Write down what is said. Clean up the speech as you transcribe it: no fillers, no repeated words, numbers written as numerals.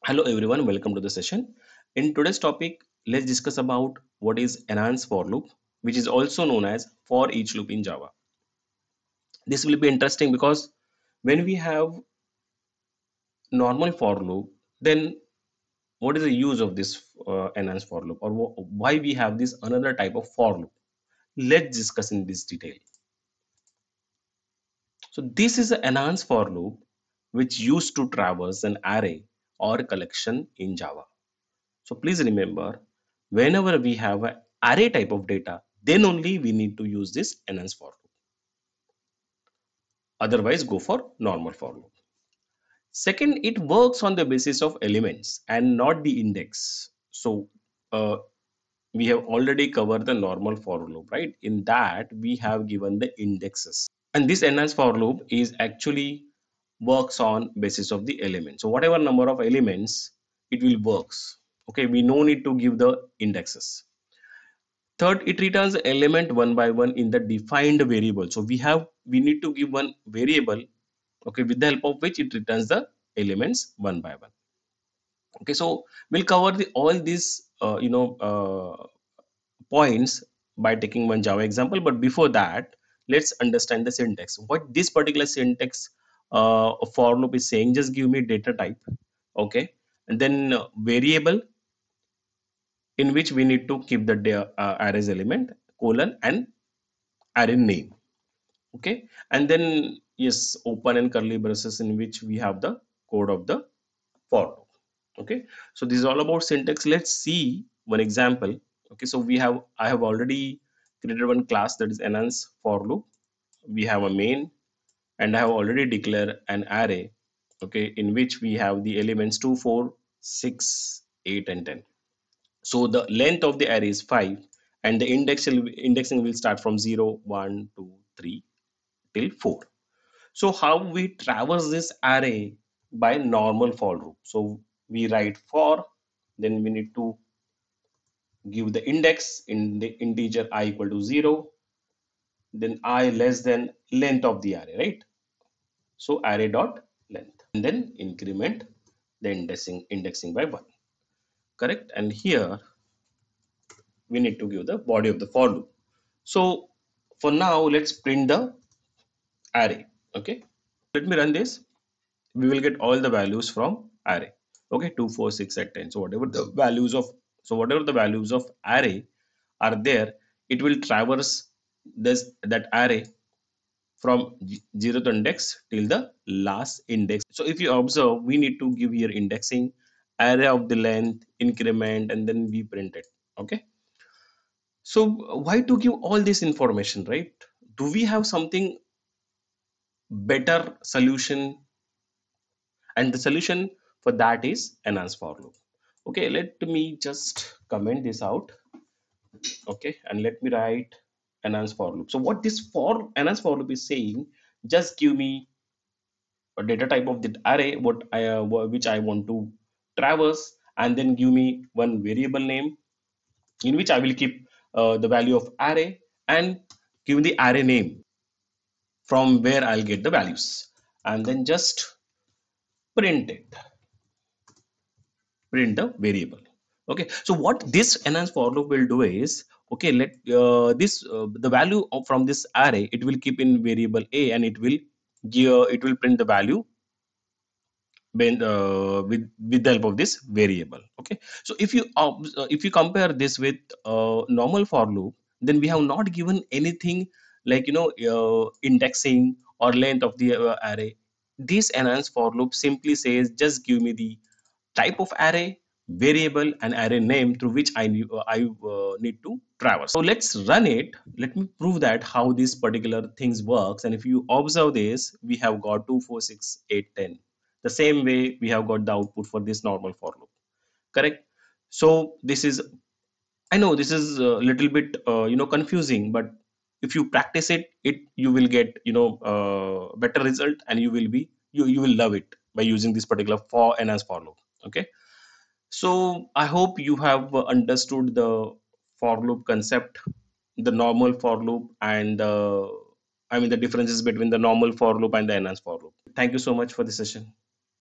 Hello everyone, welcome to the session. In today's topic, let's discuss about what is enhanced for loop, which is also known as for each loop in Java. This will be interesting because when we have normal for loop, then what is the use of this enhanced for loop, or why we have this another type of for loop? Let's discuss in this detail. So this is an enhanced for loop which used to traverse an array or collection in Java. So please remember, whenever we have an array type of data, then only we need to use this enhanced for loop. Otherwise, go for normal for loop. Second, it works on the basis of elements and not the index. So uh, we have already covered the normal for loop, right? In that, we have given the indexes. And this enhanced for loop is actually works on basis of the element. So whatever number of elements, it will works. Okay, we no need to give the indexes. Third, it returns element one by one in the defined variable. So we need to give one variable, okay, with the help of which it returns the elements one by one. Okay, so we'll cover all these points by taking one Java example. But before that, let's understand the syntax. What this particular syntax for loop is saying, just give me data type, okay, and then variable in which we need to keep the arrays element colon and array name, okay, and then yes, open and curly braces in which we have the code of the for loop. Okay, so this is all about syntax. Let's see one example. Okay, so I have already created one class that is enhance for loop. We have a main, and I have already declared an array, okay, in which we have the elements 2 4 6 8 and 10. So the length of the array is 5, and the indexing will start from 0 1 2 3 till 4. So how we traverse this array? By normal for loop. So we write for, then we need to give the index in the integer I equal to 0, then I less than length of the array, right? So array dot length, and then increment the indexing by 1, correct? And here we need to give the body of the for loop. So for now, let's print the array. Okay, let me run this. We will get all the values from array. Okay, 2 4 6 and 10. So whatever the values of array are there, it will traverse this that array from 0th index till the last index. So if you observe, we need to give here indexing, array of the length, increment, and then we print it. Okay, so why to give all this information, right? Do we have something better solution? And the solution for that is enhance for loop. Okay, let me just comment this out. Okay, and let me write enhance for loop. So what this for enhance for loop is saying, just give me a data type of the array which I want to traverse, and then give me one variable name in which I will keep the value of array, and give the array name from where I'll get the values, and then just print it, print the variable. Okay, so what this enhance for loop will do is, okay, let this the value from this array, it will keep in variable a, and it will print the value with the help of this variable. Okay, so if you compare this with normal for loop, then we have not given anything like indexing or length of the array. This enhance for loop simply says, just give me the type of array, variable, and array name through which I need to traverse. So let's run it. Let me prove that how this particular things works. And if you observe this, we have got 2 4 6 8 10. The same way we have got the output for this normal for loop, correct? So this is, I know this is a little bit confusing, but if you practice it, you will get better result, and you will love it by using this particular for enhanced for loop. Okay, so I hope you have understood the for loop concept, the normal for loop, and I mean the differences between the normal for loop and the enhanced for loop. Thank you so much for the session.